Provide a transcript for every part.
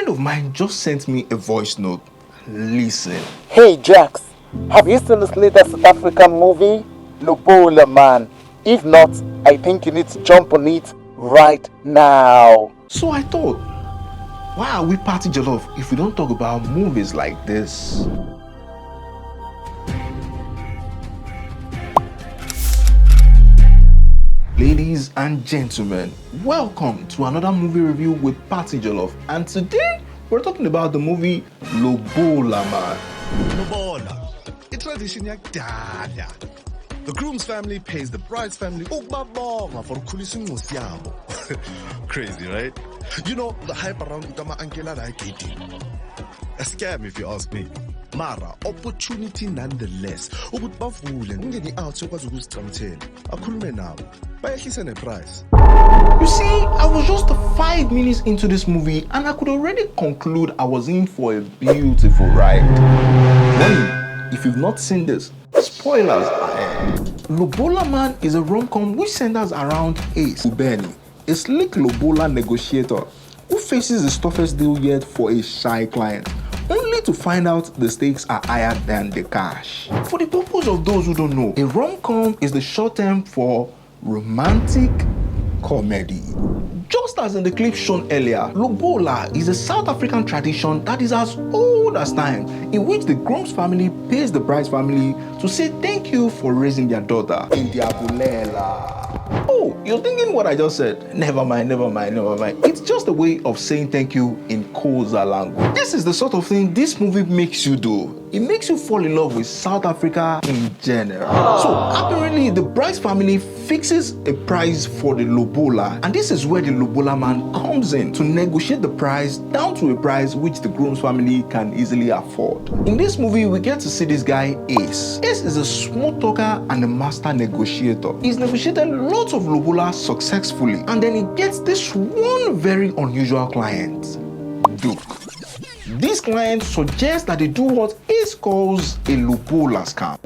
friend of mine just sent me a voice note. Listen. Hey Jax, have you seen this latest South African movie? Lobola, man. If not, I think you need to jump on it right now. So I thought, why are we Party Jollof if we don't talk about movies like this? Ladies and gentlemen, welcome to another movie review with Party Jollof, and today we're talking about the movie Lobola, man. Lobola, it's tradition yakudala. The groom's family pays the bride's family ukubabonga for ukhuliswa ingosi yabo. Crazy, right? You know the hype around Utama Ankela like a scam if you ask me. Mara, opportunity nonetheless. Ukuthi bavule ngingeni out sokwazi ukuzicamthela. Akhulume nabo. Bayehlisa neprice. You see, I was just 5 minutes into this movie and I could already conclude I was in for a beautiful ride. Warning, if you've not seen this, spoilers ahead. Lobola Man is a rom-com which centers around Ace Ubeni, a slick Lobola negotiator who faces his toughest deal yet for a shy client, only to find out the stakes are higher than the cash. For the purpose of those who don't know, a rom-com is the short term for romantic comedy. Just as in the clip shown earlier, Lobola is a South African tradition that is as old as time, in which the groom's family pays the bride's family to say thank you for raising their daughter in their bulela. Oh, you're thinking what I just said? Never mind, never mind, never mind. It's just a way of saying thank you in Koza language. This is the sort of thing this movie makes you do. It makes you fall in love with South Africa in general. So apparently the bride's family fixes a price for the Lobola, and this is where the Lobola man comes in to negotiate the price down to a price which the groom's family can easily afford. In this movie, we get to see this guy Ace. Ace is a smooth talker and a master negotiator. He's negotiated lots of Lobola successfully, and then he gets this one very unusual client, Duke. This client suggests that they do what Ace calls a Lobola scam.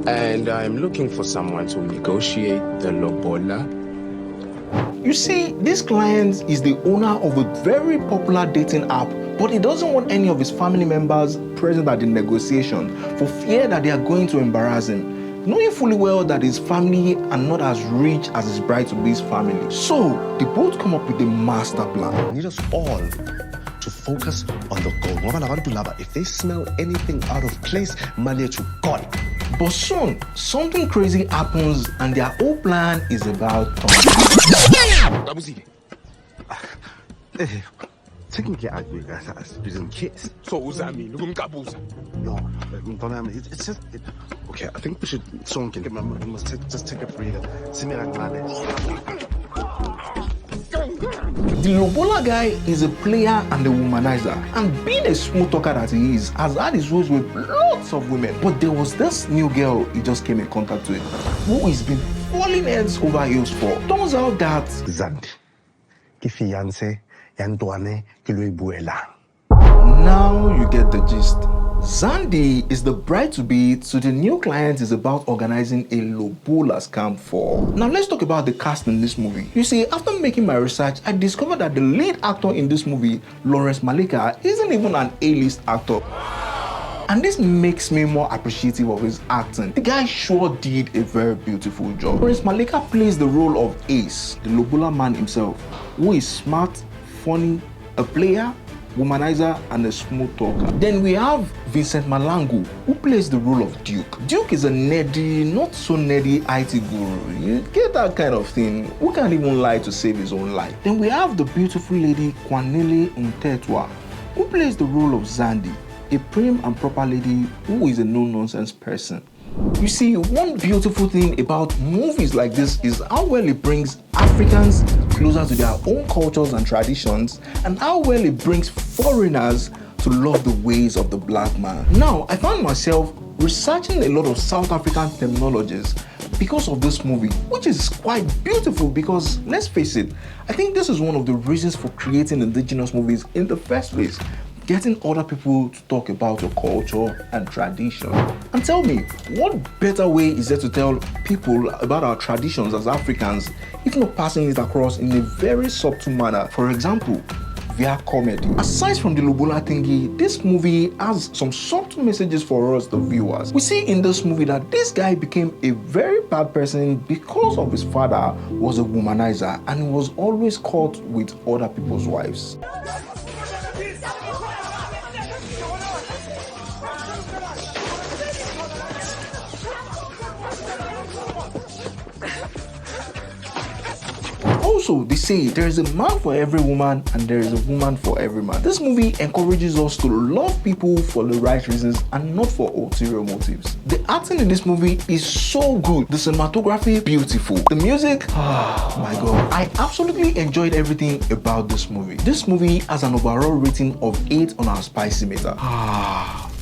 And I'm looking for someone to negotiate the Lobola. You see, this client is the owner of a very popular dating app, but he doesn't want any of his family members present at the negotiation for fear that they are going to embarrass him, knowing fully well that his family are not as rich as his bride-to-be's family. So they both come up with a master plan. I need us all to focus on the goal. If they smell anything out of place, mali to God. But soon, something crazy happens and their whole plan is about to Technically, I agree as prison kids. So what's that mean? No, it's just... Okay, I think we should... We must just take a breather. The Lobola guy is a player and a womanizer, and being a smooth talker that he is, has had his ways with lots of women. But there was this new girl he just came in contact with, who he's been falling heads over heels for. Turns out that Zandi, ki fiancé, yantuane, ki lo ibuela. now you get the gist. Zandi is the bride-to-be, so the new client is about organizing a Lobola scam for. Now let's talk about the cast in this movie. You see, after making my research, I discovered that the lead actor in this movie, Maleka, isn't even an A-list actor. And this makes me more appreciative of his acting. The guy sure did a very beautiful job. Maleka plays the role of Ace, the Lobola man himself, who is smart, funny, a player, womanizer, and a smooth talker. Then we have Vincent Malangu, who plays the role of Duke. Duke is a nerdy, not so nerdy IT guru. You get that kind of thing. Who can't even lie to save his own life? Then we have the beautiful lady Kwanele Ntetwa, who plays the role of Zandi, a prim and proper lady who is a no-nonsense person. You see, one beautiful thing about movies like this is how well it brings Africans closer to their own cultures and traditions, and how well it brings foreigners to love the ways of the black man. Now, I found myself researching a lot of South African terminologies because of this movie, which is quite beautiful because, let's face it, I think this is one of the reasons for creating indigenous movies in the first place. Getting other people to talk about your culture and tradition. And tell me, what better way is there to tell people about our traditions as Africans, if not passing it across in a very subtle manner? For example, severe comedy. Aside from the Lobola thingy, this movie has some subtle messages for us, the viewers. We see in this movie that this guy became a very bad person because of his father was a womanizer and he was always caught with other people's wives. Also, they say there is a man for every woman and there is a woman for every man. This movie encourages us to love people for the right reasons and not for ulterior motives. The acting in this movie is so good. The cinematography, beautiful. The music, oh my god. I absolutely enjoyed everything about this movie. This movie has an overall rating of 8 on our spicy meter.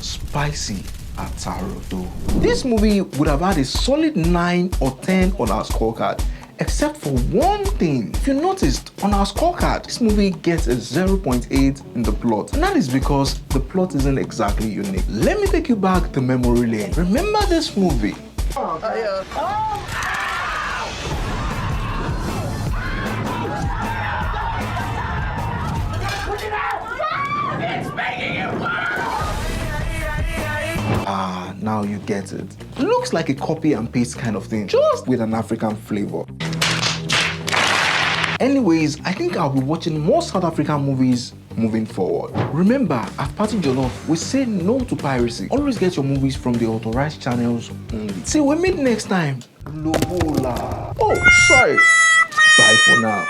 Spicy. Atarodo. This movie would have had a solid 9 or 10 on our scorecard. Except for one thing. If you noticed, on our scorecard, this movie gets a 0.8 in the plot. And that is because the plot isn't exactly unique. Let me take you back to memory lane. Remember this movie? Now you get it. Looks like a copy and paste kind of thing, just with an African flavor. Anyways, I think I'll be watching more South African movies moving forward. Remember, at PartyJollof, we say no to piracy. Always get your movies from the authorized channels only. Till we meet next time. Lobola. Oh, sorry. Bye for now.